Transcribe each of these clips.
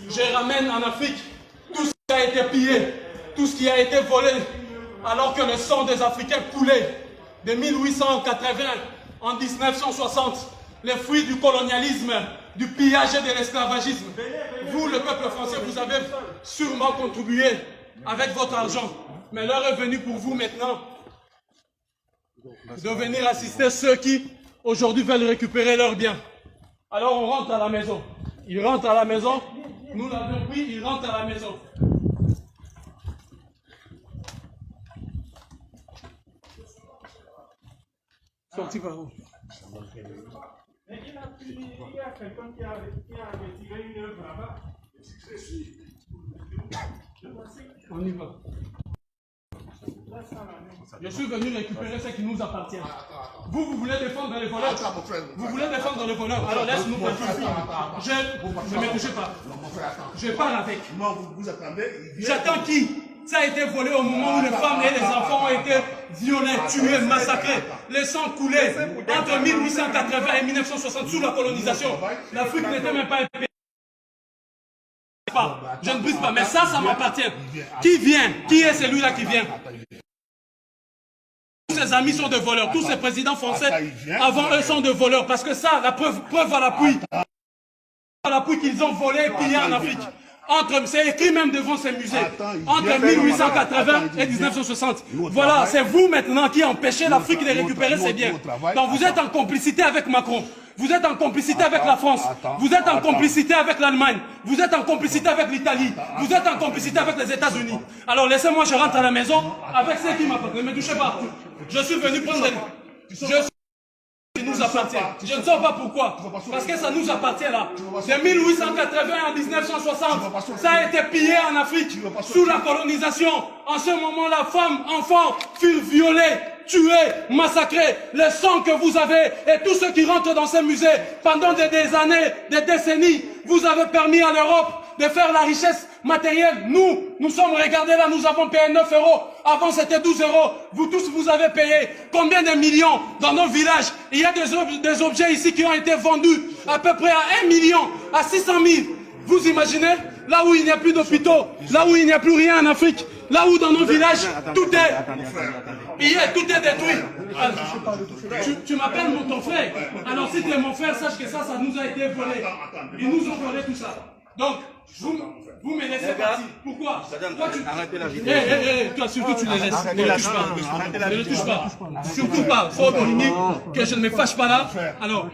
Je ramène en Afrique tout ce qui a été pillé, tout ce qui a été volé, alors que le sang des Africains coulait de 1880 en 1960, les fruits du colonialisme, du pillage et de l'esclavagisme. Vous, le peuple français, vous avez sûrement contribué avec votre argent, mais l'heure est venue pour vous maintenant de venir assister ceux qui aujourd'hui veulent récupérer leurs biens. Alors on rentre à la maison. Ils rentrent à la maison. Nous l'avons pris, ils rentrent à la maison. Sorti par où? Mais il y a quelqu'un qui a retiré une œuvre là-bas. On y va. Je suis venu récupérer ce qui nous appartient. Vous voulez défendre les voleurs. Vous voulez défendre les voleurs. Alors laisse-nous continuer. Je ne me touche pas. Je pars avec. Vous attendez. J'attends qui? Ça a été volé au moment où les femmes et les enfants ont été violés, tués, massacrés. Les sangs coulaient entre 1880 et 1960 sous la colonisation. L'Afrique n'était même pas épée. Je ne brise pas, mais ça m'appartient. Qui vient? Qui est celui-là qui vient? Tous ses amis sont des voleurs. Tous ces présidents français avant eux sont des voleurs. Parce que ça, la preuve à l'appui qu'ils ont volé et pillé en Afrique. C'est écrit même devant ces musées. Entre 1880 et 1960. Voilà, c'est vous maintenant qui empêchez l'Afrique de récupérer ses biens. Donc vous êtes en complicité avec Macron. Vous êtes en complicité avec la France. Vous êtes en complicité avec l'Allemagne. Vous êtes en complicité avec l'Italie. Vous êtes en complicité avec les États-Unis. Alors laissez-moi, je rentre à la maison avec ceux qui m'appartiennent. Ne me touchez pas. Je suis venu prendre qui nous appartient. Je ne sais pas pourquoi. Parce que ça nous appartient là. De 1880 à 1960, ça a été pillé en Afrique sous la colonisation. En ce moment-là, femmes, enfants furent violés, tués, massacrés. Le sang que vous avez et tous ceux qui rentrent dans ces musées pendant des années, des décennies, vous avez permis à l'Europe de faire la richesse matérielle. Nous sommes, regardez là, nous avons payé 9 €. Avant c'était 12 €. Vous tous, vous avez payé combien de millions dans nos villages? Il y a des objets ici qui ont été vendus à peu près à 1 million, à 600 000. Vous imaginez? Là où il n'y a plus d'hôpitaux, là où il n'y a plus rien en Afrique, là où dans nos villages, tout est pillé, tout est détruit. Tu m'appelles ton frère. Alors si tu es mon frère, sache que ça nous a été volé. Ils nous ont volé tout ça. Donc, vous me laissez partir. Pourquoi? Arrêtez la vidéo. Toi, surtout, tu les laisses. Ne les touche pas. Ne les touche pas. Surtout pas. Faut dominer que je ne me fâche pas là. Alors,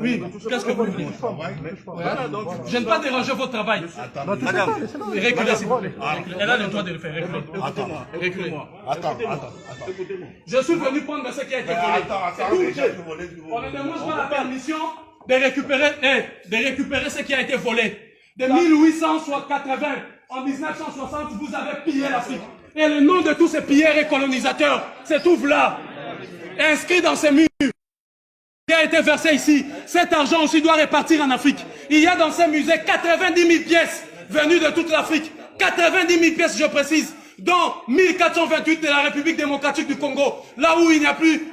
oui, qu'est-ce que vous voulez? Je ne vais pas déranger votre travail. Madame, Reculez, s'il vous plaît. Elle a le droit de le faire. Reculez. Attends. Je suis venu prendre ce qui a été volé. On ne demande pas la permission de récupérer ce qui a été volé. De 1880 en 1960, vous avez pillé l'Afrique. Et le nom de tous ces pilleurs et colonisateurs se trouve là, inscrit dans ces murs. Qui a été versé ici. Cet argent aussi doit repartir en Afrique. Il y a dans ces musées 90 000 pièces venues de toute l'Afrique. 90 000 pièces, je précise, dont 1428 de la République démocratique du Congo, là où il n'y a plus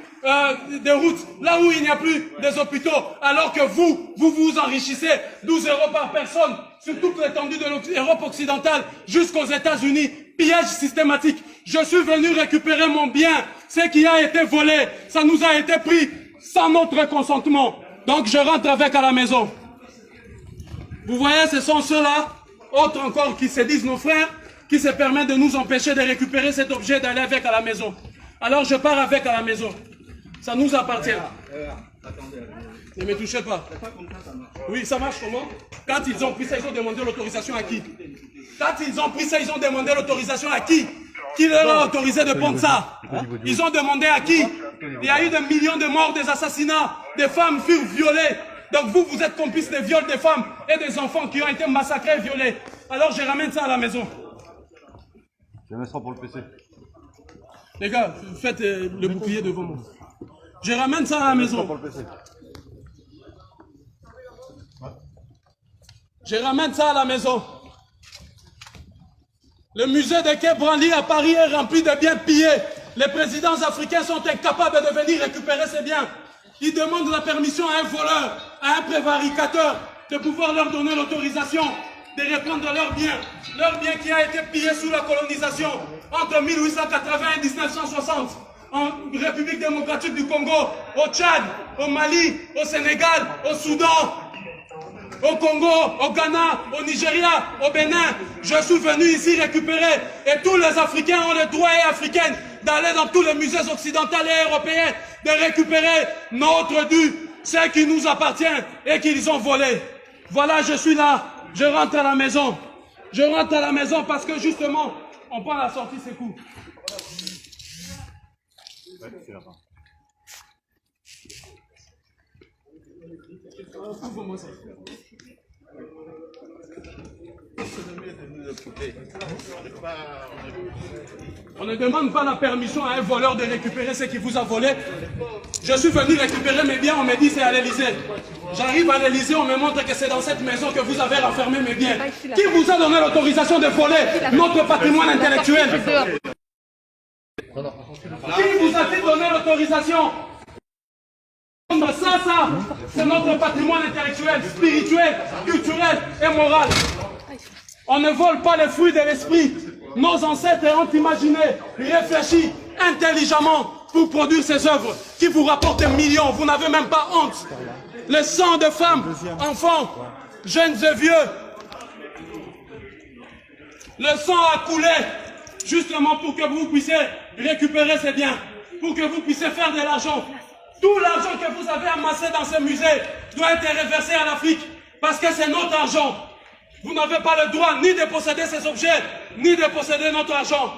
des routes, là où il n'y a plus des hôpitaux, alors que vous enrichissez 12 € par personne sur toute l'étendue de l'Europe occidentale jusqu'aux États-Unis. Pillage systématique. Je suis venu récupérer mon bien. Ce qui a été volé, ça nous a été pris sans notre consentement. Donc je rentre avec à la maison. Vous voyez, ce sont ceux-là, autres encore qui se disent nos frères, qui se permettent de nous empêcher de récupérer cet objet, d'aller avec à la maison. Alors je pars avec à la maison. Ça nous appartient. Ne me touchez pas. Oui, ça marche comment? Quand ils ont pris ça, ils ont demandé l'autorisation à qui? Quand ils ont pris ça, ils ont demandé l'autorisation à qui? Qui leur a autorisé de prendre ça? Ils ont demandé à qui? Il y a eu des millions de morts, des assassinats, des femmes furent violées. Donc vous êtes complices des viols des femmes et des enfants qui ont été massacrés et violés. Alors je ramène ça à la maison. je me sens pour le PC. Les gars, faites le bouclier devant moi. Je ramène ça à la maison. Je ramène ça à la maison. Le musée de Quai Branly à Paris est rempli de biens pillés. Les présidents africains sont incapables de venir récupérer ces biens. Ils demandent la permission à un voleur. à un prévaricateur de pouvoir leur donner l'autorisation de reprendre leurs biens qui a été pillé sous la colonisation entre 1880 et 1960, en République démocratique du Congo, au Tchad, au Mali, au Sénégal, au Soudan, au Congo, au Ghana, au Nigeria, au Bénin. Je suis venu ici récupérer, et tous les Africains ont le droit et africaines d'aller dans tous les musées occidentaux et européens, de récupérer notre dû, ce qui nous appartient et qu'ils ont volé. Voilà, je suis là, je rentre à la maison. Je rentre à la maison parce que justement, on prend la sortie, c'est cool. On ne demande pas la permission à un voleur de récupérer ce qu'il vous a volé. Je suis venu récupérer mes biens, on me dit c'est à l'Élysée. J'arrive à l'Élysée, on me montre que c'est dans cette maison que vous avez renfermé mes biens. Qui vous a donné l'autorisation de voler notre patrimoine intellectuel? Qui vous a donné l'autorisation? Ça, c'est notre patrimoine intellectuel, spirituel, culturel et moral. On ne vole pas les fruits de l'esprit. Nos ancêtres ont imaginé, réfléchi intelligemment pour produire ces œuvres qui vous rapportent des millions. Vous n'avez même pas honte. Le sang de femmes, enfants, jeunes et vieux. Le sang a coulé justement pour que vous puissiez récupérer ces biens, pour que vous puissiez faire de l'argent. Tout l'argent que vous avez amassé dans ce musée doit être reversé à l'Afrique parce que c'est notre argent. Vous n'avez pas le droit ni de posséder ces objets, ni de posséder notre argent.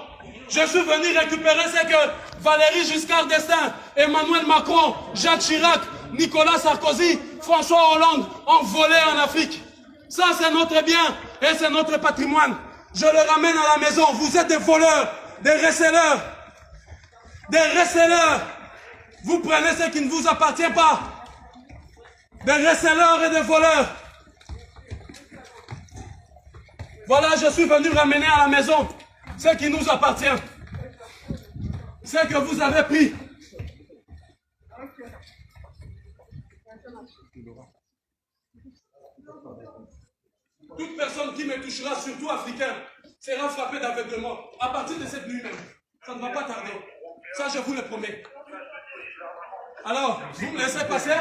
Je suis venu récupérer ce que Valéry Giscard d'Estaing, Emmanuel Macron, Jacques Chirac, Nicolas Sarkozy, François Hollande ont volé en Afrique. Ça, c'est notre bien et c'est notre patrimoine. Je le ramène à la maison. Vous êtes des voleurs, des receleurs. Des receleurs. Vous prenez ce qui ne vous appartient pas. Des receleurs et des voleurs. Voilà, je suis venu ramener à la maison ce qui nous appartient. Ce que vous avez pris. Toute personne qui me touchera, surtout africain, sera frappée d'aveuglement à partir de cette nuit même. Ça ne va pas tarder. Ça, je vous le promets. Alors, vous me laissez passer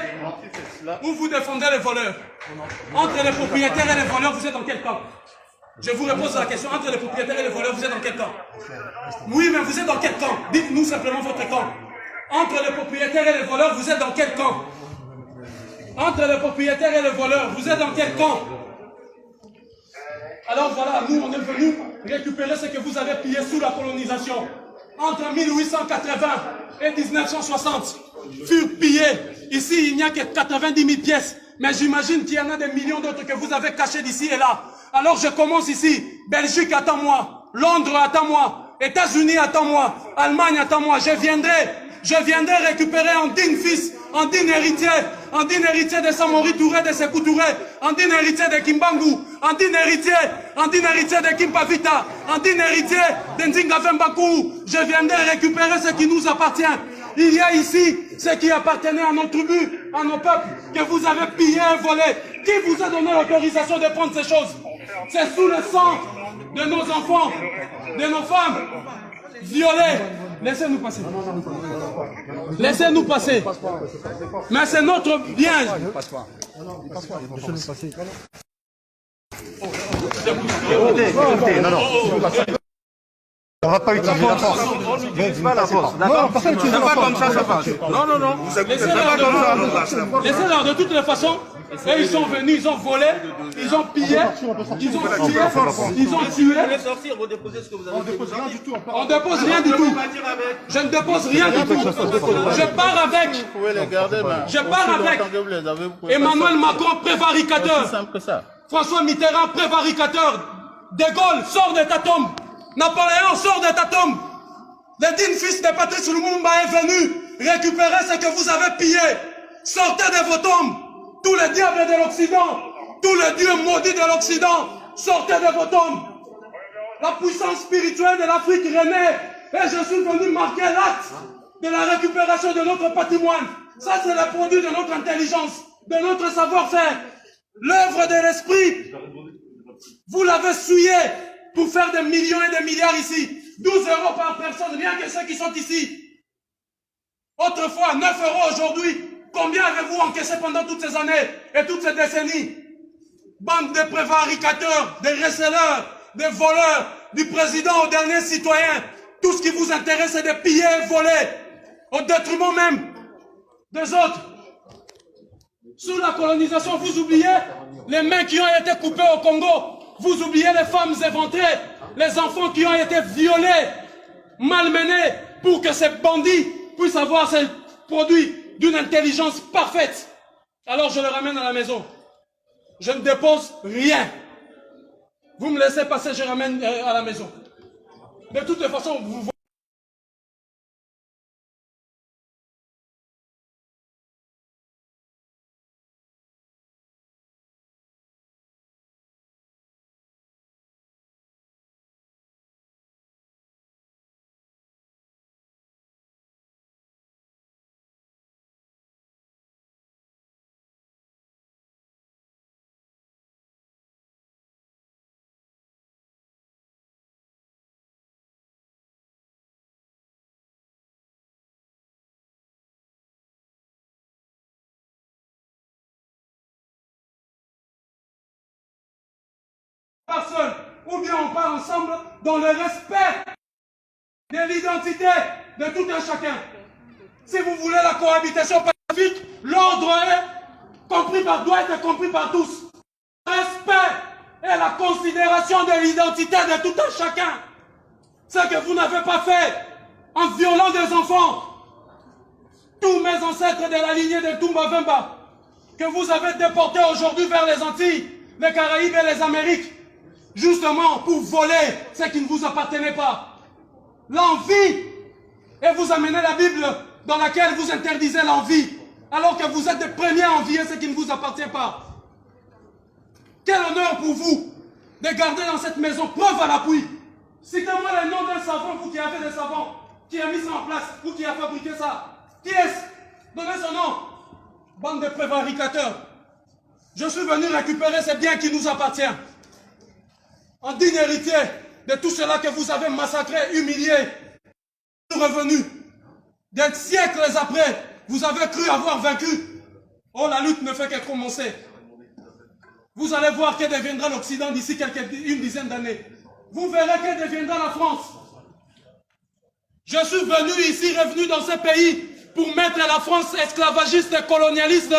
ou vous défendez les voleurs? Entre les propriétaires et les voleurs, vous êtes dans quel camp? Je vous repose la question. Entre les propriétaires et les voleurs, vous êtes dans quel camp? Oui, mais vous êtes dans quel camp? Dites-nous simplement votre camp. Entre les propriétaires et les voleurs, vous êtes dans quel camp? Entre les propriétaires et les voleurs, vous êtes dans quel camp? Alors voilà, nous on est venus récupérer ce que vous avez pillé sous la colonisation. Entre 1880 et 1960, furent pillés. Ici, il n'y a que 90 000 pièces. Mais j'imagine qu'il y en a des millions d'autres que vous avez cachés d'ici et là. Alors je commence ici. Belgique, attends-moi. Londres, attends-moi. États-Unis, attends-moi. Allemagne, attends-moi. Je viendrai récupérer en digne fils, en digne héritier de Samori Touré, de Sékou Touré, en digne héritier de Kimbangu, en digne héritier de Kimpavita, en digne héritier de Nzinga Fembakou. Je viendrai récupérer ce qui nous appartient. Il y a ici ce qui appartenait à nos tribus, à nos peuples, que vous avez pillé et volé. Qui vous a donné l'autorisation de prendre ces choses? C'est sous le sang de nos enfants, de nos femmes violées. Laissez-nous passer. Laissez-nous passer. Mais c'est notre bien. On va pas utiliser la force. Pas la force. Non, c'est pas comme ça, ça passe. Non. Laissez-leur de toutes les façons. Et ils sont venus, ils ont volé, ils ont pillé, ils ont tué, ils ont tué. On dépose rien du tout. Je ne dépose rien du tout. Je pars avec Emmanuel Macron, prévaricateur. François Mitterrand, prévaricateur. De Gaulle, sort de ta tombe. Napoléon, sort de ta tombe. Le digne fils de Patrice Lumumba est venu récupérer ce que vous avez pillé. Sortez de vos tombes. Tous les diables de l'Occident, tous les dieux maudits de l'Occident, sortez de vos tombes. La puissance spirituelle de l'Afrique renaît. Et je suis venu marquer l'acte de la récupération de notre patrimoine. Ça, c'est le produit de notre intelligence, de notre savoir-faire, l'œuvre de l'esprit. Vous l'avez souillé pour faire des millions et des milliards ici. 12 € par personne, rien que ceux qui sont ici. Autrefois, 9 € aujourd'hui. Combien avez-vous encaissé pendant toutes ces années et toutes ces décennies? Bande de prévaricateurs, de receleurs, de voleurs, du président au dernier citoyen. Tout ce qui vous intéresse, c'est de piller et voler, au détriment même des autres. Sous la colonisation, vous oubliez les mains qui ont été coupées au Congo. Vous oubliez les femmes éventrées, les enfants qui ont été violés, malmenés, pour que ces bandits puissent avoir ces produits d'une intelligence parfaite. Alors je le ramène à la maison. Je ne dépose rien. Vous me laissez passer, je ramène à la maison. De toute façon, vous voyez. Personne, ou bien on part ensemble dans le respect de l'identité de tout un chacun. Si vous voulez la cohabitation pacifique, l'ordre doit être compris par tous. Le respect et la considération de l'identité de tout un chacun. Ce que vous n'avez pas fait en violant des enfants. Tous mes ancêtres de la lignée de Toumba Vemba, que vous avez déportés aujourd'hui vers les Antilles, les Caraïbes et les Amériques, justement pour voler ce qui ne vous appartenait pas. L'envie. Et vous amenez la Bible dans laquelle vous interdisez l'envie, alors que vous êtes les premiers à envier ce qui ne vous appartient pas. Quel honneur pour vous de garder dans cette maison, preuve à l'appui. Citez-moi le nom d'un savant, vous qui avez des savants, qui a mis ça en place, vous qui a fabriqué ça. Qui est-ce? Donnez son nom. Bande de prévaricateurs. Je suis venu récupérer ces biens qui nous appartiennent. En digne héritier de tout cela que vous avez massacré, humilié, revenu. Des siècles après, vous avez cru avoir vaincu. Oh, la lutte ne fait que commencer. Vous allez voir que deviendra l'Occident d'ici une dizaine d'années. Vous verrez que deviendra la France. Je suis venu ici, revenu dans ce pays, pour mettre la France esclavagiste, colonialiste,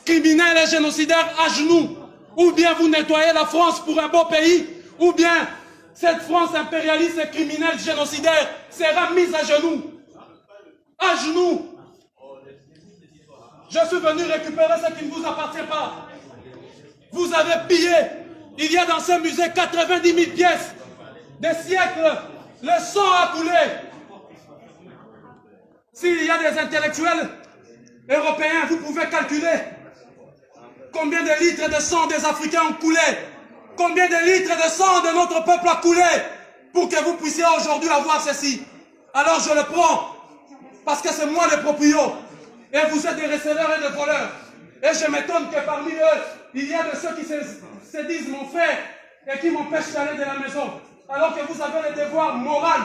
criminelle et génocidaire à genoux. Ou bien vous nettoyez la France pour un beau pays, ou bien cette France impérialiste et criminelle génocidaire sera mise à genoux. À genoux. Je suis venu récupérer ce qui ne vous appartient pas. Vous avez pillé. Il y a dans ce musée 90 000 pièces. Des siècles. Le sang a coulé. S'il y a des intellectuels européens, vous pouvez calculer combien de litres de sang des Africains ont coulé. Combien de litres de sang de notre peuple a coulé pour que vous puissiez aujourd'hui avoir ceci. Alors je le prends, parce que c'est moi le proprio. Et vous êtes des receleurs et des voleurs. Et je m'étonne que parmi eux, il y a de ceux qui se disent mon frère et qui m'empêchent d'aller de la maison. Alors que vous avez le devoir moral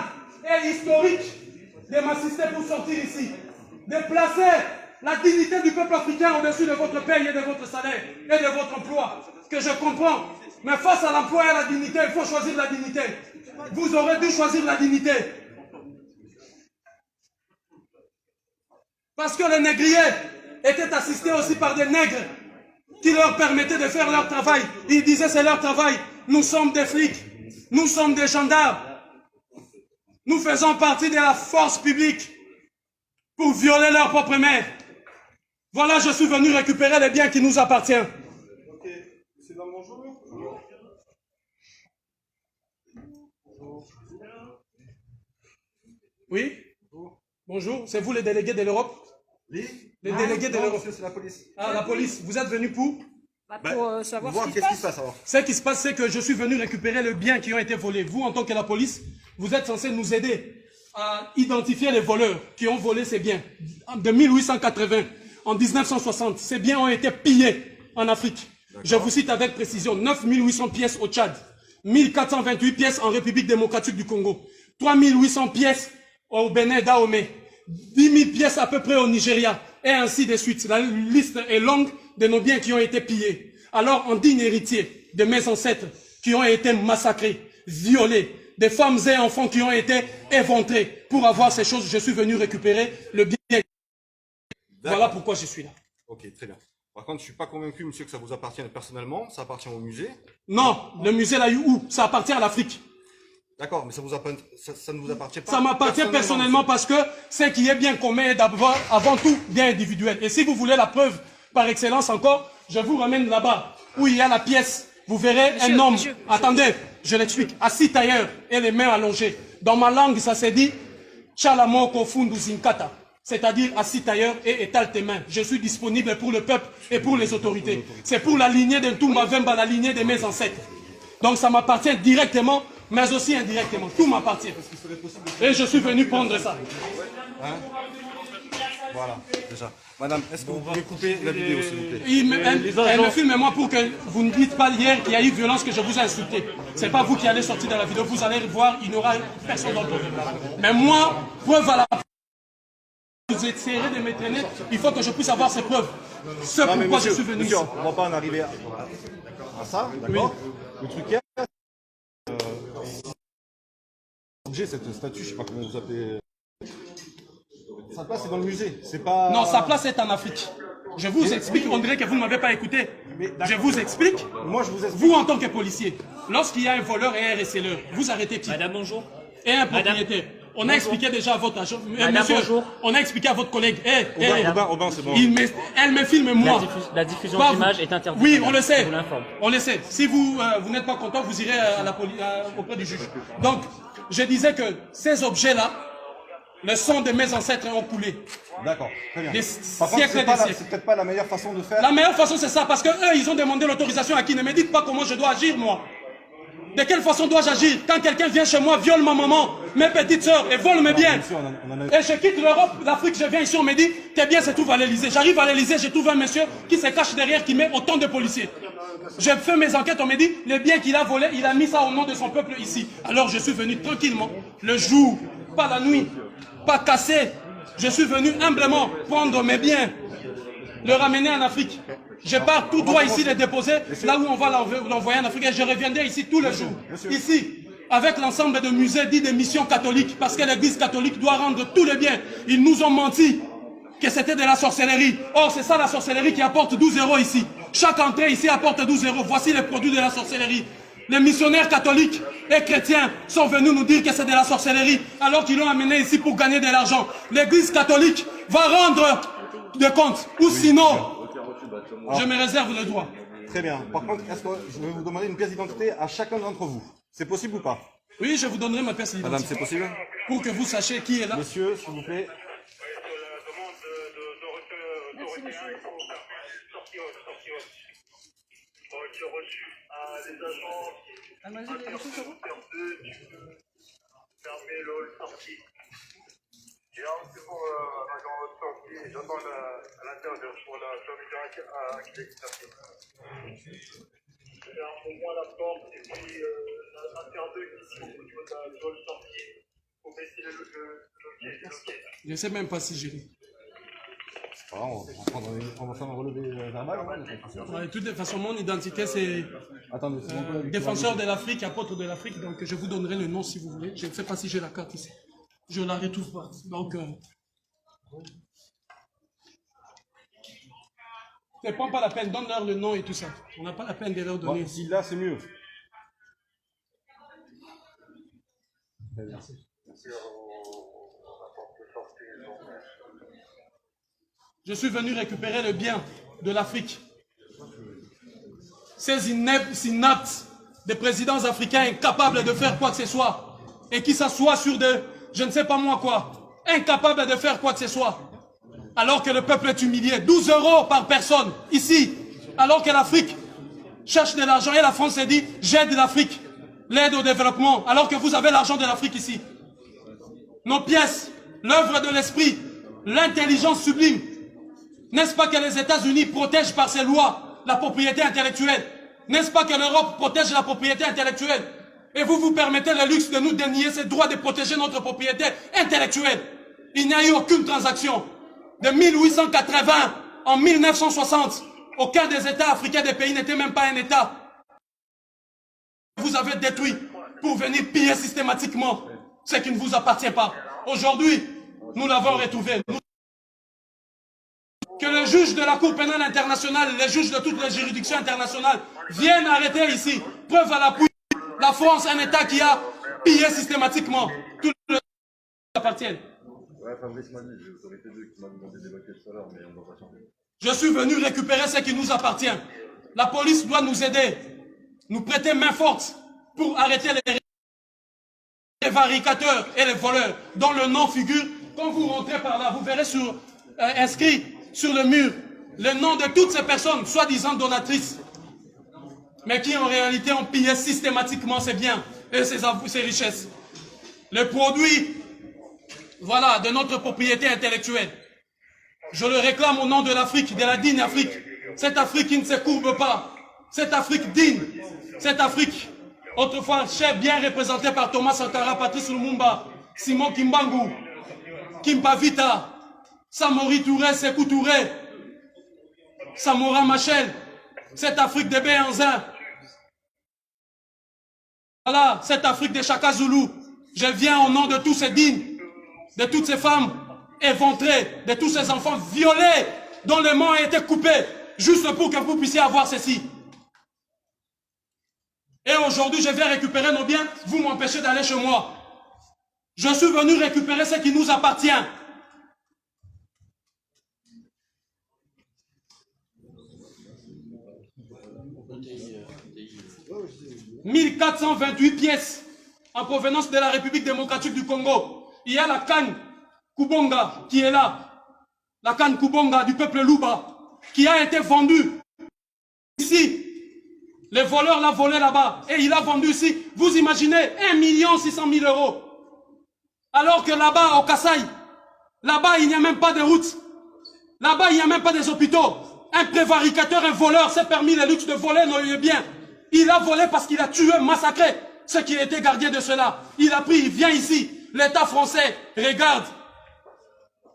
et historique de m'assister pour sortir ici. De placer la dignité du peuple africain au-dessus de votre paye et de votre salaire et de votre emploi. Que je comprends. Mais face à l'emploi et à la dignité, il faut choisir la dignité. Vous aurez dû choisir la dignité. Parce que les négriers étaient assistés aussi par des nègres qui leur permettaient de faire leur travail. Ils disaient c'est leur travail. Nous sommes des flics. Nous sommes des gendarmes. Nous faisons partie de la force publique pour violer leur propre mère. Voilà, je suis venu récupérer les biens qui nous appartiennent. Ok, c'est dans mon jour. Oui? Bonjour, c'est vous les délégués de l'Europe? Les délégués de l'Europe. C'est la police. Ah, la police. Vous êtes venu pour? Pour savoir Voir qu'est-ce qui se passe alors. Ce qui se passe, c'est que je suis venu récupérer les biens qui ont été volés. Vous, en tant que la police, vous êtes censé nous aider à identifier les voleurs qui ont volé ces biens de 1880 en 1960. Ces biens ont été pillés en Afrique. Je vous cite avec précision, 9 800 pièces au Tchad, 1428 pièces en République démocratique du Congo, 3 800 pièces au Bénin Dahomey, 10 000 pièces à peu près au Nigeria, et ainsi de suite. La liste est longue de nos biens qui ont été pillés. Alors, en digne héritier de mes ancêtres qui ont été massacrés, violés, des femmes et enfants qui ont été éventrés. Pour avoir ces choses, je suis venu récupérer le bien. Voilà pourquoi je suis là. Ok, très bien. Par contre, je ne suis pas convaincu, monsieur, que ça vous appartienne personnellement. Ça appartient au musée. Non, le musée l'a eu où? Ça appartient à l'Afrique. D'accord, mais ça ne vous appartient pas. Ça m'appartient personnellement parce que ce qui est bien commun est d'abord, avant tout, bien individuel. Et si vous voulez la preuve par excellence encore, je vous ramène là-bas où il y a la pièce. Vous verrez un homme, attendez, je l'explique, assis ailleurs et les mains allongées. Dans ma langue, ça se dit Chalamoko Fundu Zinkata, c'est-à-dire assis ailleurs et étale tes mains. Je suis disponible pour le peuple et pour les autorités. C'est pour la lignée de Ntumba Vemba, la lignée de mes ancêtres. Donc ça m'appartient directement, mais aussi indirectement. Tout m'appartient. Et je suis venu prendre ça. Hein? Voilà, déjà. Madame, est-ce que vous pouvez couper la vidéo, s'il vous plaît? Elle me filme moi pour que vous ne dites pas hier qu'il y a eu violence, que je vous ai insulté. C'est pas vous qui allez sortir dans la vidéo, vous allez voir, il n'y aura personne d'autre. Mais moi, preuve à la vous essayerez de me traîner, il faut que je puisse avoir ces preuves. C'est pourquoi je suis venu ici. On ne va pas en arriver à ça, d'accord? Le truc est... J'ai cette statue, je ne sais pas comment vous appelez... Sa place est dans le musée, c'est pas... Non, sa place est en Afrique. Je vous explique, on dirait que vous ne m'avez pas écouté. Je vous explique. Moi, je vous explique. Vous, en tant que policier, lorsqu'il y a un voleur et un receleur, vous arrêtez qui? Madame, bonjour. Et un propriétaire. On a expliqué déjà à votre agent. Madame, monsieur, bonjour. On a expliqué à votre collègue. Aubin, c'est bon. Elle me filme moi. La diffusion Pas d'images vous. est interdite. Oui, on le sait. Je vous l'informe. On le sait. Si vous, vous n'êtes pas content, vous irez à la auprès du juge. Donc, je disais que ces objets-là, le sang de mes ancêtres ont coulé. D'accord, très bien. Des Par contre, siècles et des siècles. c'est peut-être pas la meilleure façon de faire. La meilleure façon, c'est ça, parce que eux, ils ont demandé l'autorisation à qui? Ne me dites pas comment je dois agir, moi. De quelle façon dois-je agir quand quelqu'un vient chez moi, viole ma maman, mes petites sœurs et vole mes biens? Et je quitte l'Europe, l'Afrique, je viens ici, on me dit, tes biens se trouvent à l'Elysée. J'arrive à l'Elysée, je trouve un monsieur qui se cache derrière, qui met autant de policiers. Je fais mes enquêtes, on me dit, les biens qu'il a volés, il a mis ça au nom de son peuple ici. Alors je suis venu tranquillement, le jour, pas la nuit, pas cassé. Je suis venu humblement prendre mes biens, le ramener en Afrique. Je pars tout droit ici les déposer, là où on va l'envoyer en Afrique, et je reviendrai ici tous les jours. Ici, avec l'ensemble de musées dits de missions catholiques, parce que l'église catholique doit rendre tous les biens. Ils nous ont menti que c'était de la sorcellerie. Or, c'est ça la sorcellerie qui apporte 12 € ici. Chaque entrée ici apporte 12 €. Voici les produits de la sorcellerie. Les missionnaires catholiques et chrétiens sont venus nous dire que c'est de la sorcellerie, alors qu'ils l'ont amené ici pour gagner de l'argent. L'église catholique va rendre des comptes, ou sinon, je me réserve le droit. Très bien. Par contre, est-ce que je vais vous demander une pièce d'identité à chacun d'entre vous? C'est possible ou pas? Oui, je vous donnerai ma pièce d'identité. Madame, c'est possible? Pour que vous sachiez qui est là. Monsieur, s'il vous plaît. Fermez le hall sortie. Et là, c'est pour l'agent sortie. J'attends à l'intérieur pour la fermeture à clé. Je vais au moins la porte et puis l'intérieur ici au niveau de la hall sortie. Pour baisser le loquet. Je ne sais même pas si j'ai lu. On va faire un relevé verbal. De toute façon, mon identité, c'est défenseur de l'Afrique, apôtre de l'Afrique. Donc, je vous donnerai le nom si vous voulez. Je ne sais pas si j'ai la carte ici. Je ne la retrouve pas. Donc, ne prends pas la peine. Donne-leur le nom et tout ça. On n'a pas la peine de leur donner. Si là, c'est mieux. Merci. Je suis venu récupérer le bien de l'Afrique. Ces inaptes des présidents africains incapables de faire quoi que ce soit et qui s'assoient sur de, je ne sais pas moi quoi, incapables de faire quoi que ce soit, alors que le peuple est humilié. 12 € par personne, ici, alors que l'Afrique cherche de l'argent et la France s'est dit, j'aide l'Afrique, l'aide au développement, alors que vous avez l'argent de l'Afrique ici. Nos pièces, l'œuvre de l'esprit, l'intelligence sublime, N'est-ce pas que les États-Unis protègent par ces lois la propriété intellectuelle? N'est-ce pas que l'Europe protège la propriété intellectuelle? Et vous vous permettez le luxe de nous dénier ce droit de protéger notre propriété intellectuelle. Il n'y a eu aucune transaction. De 1880 en 1960, aucun des États africains des pays n'était même pas un État. Vous avez détruit pour venir piller systématiquement ce qui ne vous appartient pas. Aujourd'hui, nous l'avons retrouvé. Que le juge de la Cour pénale internationale, les juges de toutes les juridictions internationales viennent arrêter ici. Preuve à l'appui, la France, un État qui a pillé systématiquement tout le qui appartient. Je suis venu récupérer ce qui nous appartient. La police doit nous aider, nous prêter main forte pour arrêter les varicateurs et les voleurs dont le nom figure. Quand vous rentrez par là, vous verrez inscrit sur le mur le nom de toutes ces personnes, soi-disant donatrices, mais qui en réalité ont pillé systématiquement ses biens et ses richesses. Les produits, voilà, de notre propriété intellectuelle. Je le réclame au nom de l'Afrique, de la digne Afrique. Cette Afrique qui ne se courbe pas. Cette Afrique digne. Cette Afrique, autrefois chère, bien représentée par Thomas Sankara, Patrice Lumumba, Simon Kimbangu, Kimpa Vita, Samori Touré, Sékou Touré, Samora Machel. Cette Afrique de Béhanzin. Voilà, cette Afrique de Chaka Zulu. Je viens au nom de tous ces dignes, de toutes ces femmes éventrées, de tous ces enfants violés, dont les mains ont été coupées, juste pour que vous puissiez avoir ceci. Et aujourd'hui, je vais récupérer nos biens, vous m'empêchez d'aller chez moi. Je suis venu récupérer ce qui nous appartient. 1428 pièces en provenance de la République démocratique du Congo. Il y a la canne Kubonga qui est là. La canne Kubonga du peuple Luba qui a été vendue ici. Les voleurs l'ont volé là-bas et il a vendu ici. Vous imaginez 1 600 000 €. Alors que là-bas au Kasaï, là-bas il n'y a même pas de route. Là-bas il n'y a même pas des hôpitaux. Un prévaricateur, un voleur s'est permis le luxe de voler nos biens. Il a volé parce qu'il a tué, massacré ceux qui étaient gardiens de cela. Il a pris, il vient ici. L'État français regarde.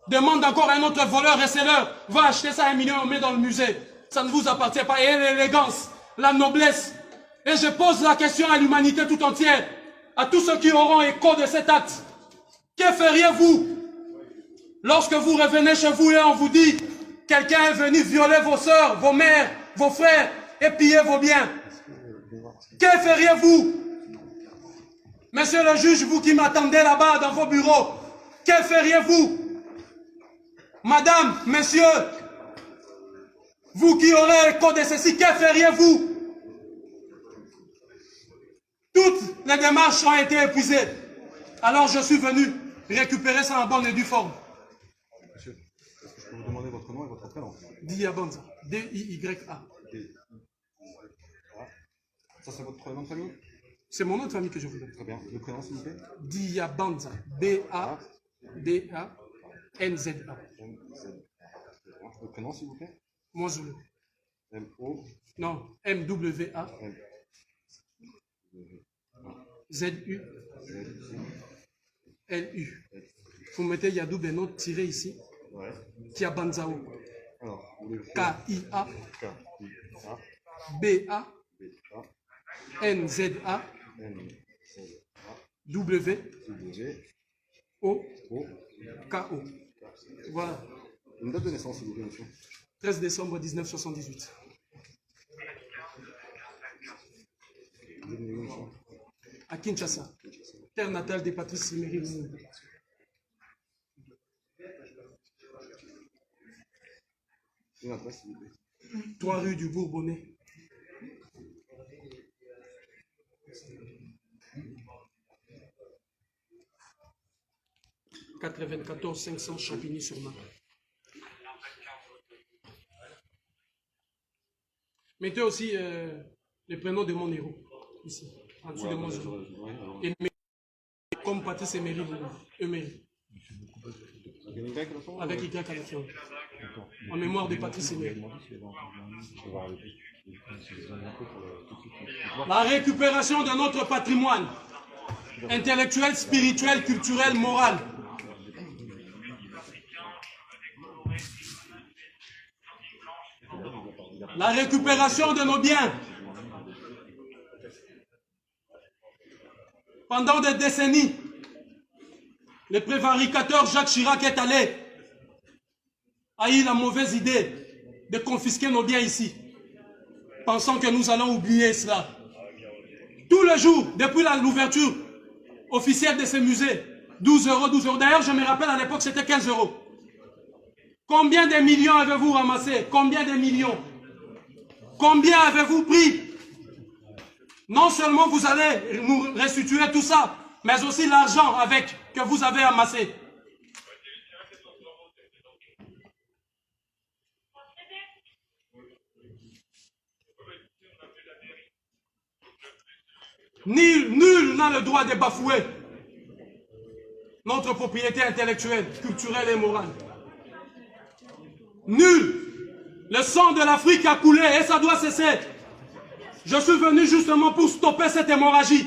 Demande encore à un autre voleur et scelleur. Va acheter ça à 1 million, on met dans le musée. Ça ne vous appartient pas. Et l'élégance, la noblesse. Et je pose la question à l'humanité tout entière. À tous ceux qui auront écho de cet acte. Que feriez-vous lorsque vous revenez chez vous et on vous dit quelqu'un est venu violer vos sœurs, vos mères, vos frères et piller vos biens? Que feriez-vous? Monsieur le juge, vous qui m'attendez là-bas dans vos bureaux, que feriez-vous? Madame, monsieur, vous qui aurez écho de ceci, que feriez-vous? Toutes les démarches ont été épuisées. Alors je suis venu récupérer ça en bonne et due forme. Monsieur, est-ce que je peux vous demander votre nom et votre prénom? Diabanza. D-I-Y-A. Ça, c'est votre nom de famille? C'est mon nom de famille que je vous donne. Très bien. Le prénom, s'il vous plaît? Diabanza. B-A-D-A-N-Z-A. Le prénom, s'il vous plaît? Mozoulou. M-O. Non, M-W-A. Z-U. L-U. Vous mettez Yadou Beno tiré ici. Ouais. Kiabanzao. Alors, K-I-A. K-I-A. B-A. B-A. N-Z-A. W. O. K-O. Voilà. Une date de naissance, s'il vous plaît, monsieur. 13 décembre 1978. À Kinshasa. Terre natale de Patrice Emery Lumumba. Une adresse, s'il vous plaît. 3 rue du Bourbonnais. « 94 500 Champigny-sur-Marne. » Mettez aussi les prénoms de mon héros, ici, en dessous de mon héros. Et comme Patrice Emery. Avec Y à la fin. En mémoire de Patrice Aimé. La récupération de notre patrimoine intellectuel, spirituel, culturel, moral. La récupération de nos biens. Pendant des décennies, le prévaricateur Jacques Chirac est allé, a eu la mauvaise idée de confisquer nos biens ici, pensant que nous allons oublier cela. Tous les jours, depuis l'ouverture officielle de ces musées, 12 euros, 12 euros. D'ailleurs, je me rappelle à l'époque, c'était 15 euros. Combien de millions avez-vous ramassé? Combien de millions? Combien avez-vous pris? Non seulement vous allez nous restituer tout ça, mais aussi l'argent que vous avez amassé. Nul n'a le droit de bafouer notre propriété intellectuelle, culturelle et morale. Nul. Le sang de l'Afrique a coulé et ça doit cesser. Je suis venu justement pour stopper cette hémorragie.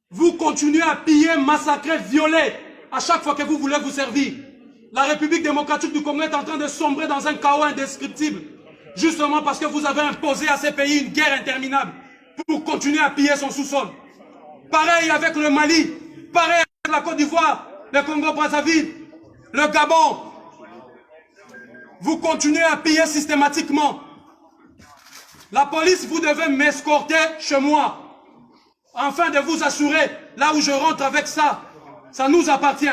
Vous continuez à piller, massacrer, violer à chaque fois que vous voulez vous servir. La République démocratique du Congo est en train de sombrer dans un chaos indescriptible. Justement parce que vous avez imposé à ces pays une guerre interminable pour continuer à piller son sous-sol. Pareil avec le Mali, pareil avec la Côte d'Ivoire, le Congo-Brazzaville, le Gabon. Vous continuez à piller systématiquement. La police, vous devez m'escorter chez moi, afin de vous assurer, là où je rentre avec ça, ça nous appartient.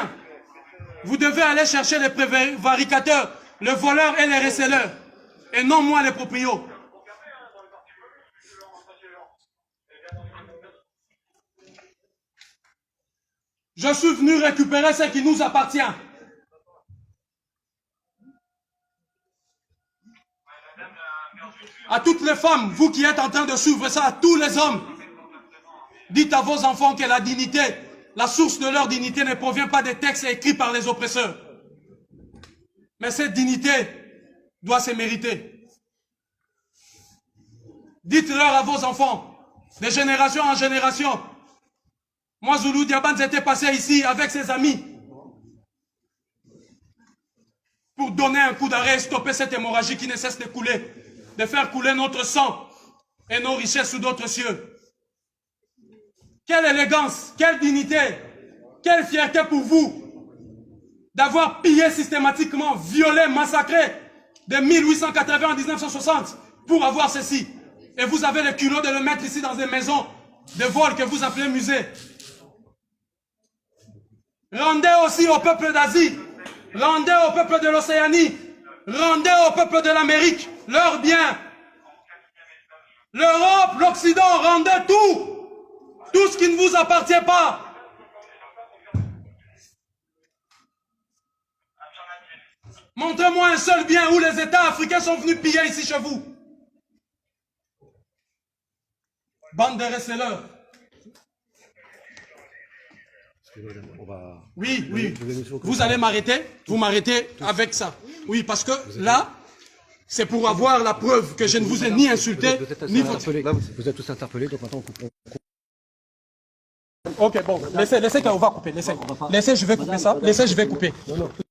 Vous devez aller chercher les prévaricateurs, les voleurs et les receleurs, et non moi les proprios. Je suis venu récupérer ce qui nous appartient. À toutes les femmes, vous qui êtes en train de suivre ça, à tous les hommes, dites à vos enfants que la dignité, la source de leur dignité ne provient pas des textes écrits par les oppresseurs. Mais cette dignité doit se mériter. Dites-leur à vos enfants, de génération en génération. Moi, Zulu Diabans était passé ici avec ses amis pour donner un coup d'arrêt et stopper cette hémorragie qui ne cesse de couler, de faire couler notre sang et nos richesses sous d'autres cieux. Quelle élégance, quelle dignité, quelle fierté pour vous d'avoir pillé systématiquement, violé, massacré de 1880 à 1960 pour avoir ceci. Et vous avez le culot de le mettre ici dans des maisons de vol que vous appelez musée. Rendez aussi au peuple d'Asie, rendez au peuple de l'Océanie, rendez au peuple de l'Amérique leurs biens. L'Europe, l'Occident, rendez tout, tout ce qui ne vous appartient pas. Montrez-moi un seul bien où les États africains sont venus piller ici chez vous. Bande de receleurs. Oui, oui. Vous allez m'arrêter. Vous m'arrêtez avec ça. Oui, parce que là, c'est pour avoir la preuve que je ne vous ai ni insulté, ni interpellé. Vous êtes tous interpellés, donc maintenant on coupe. Ok, bon, laissez qu'on va couper. Laissez, je vais couper ça. Laissez, je vais couper.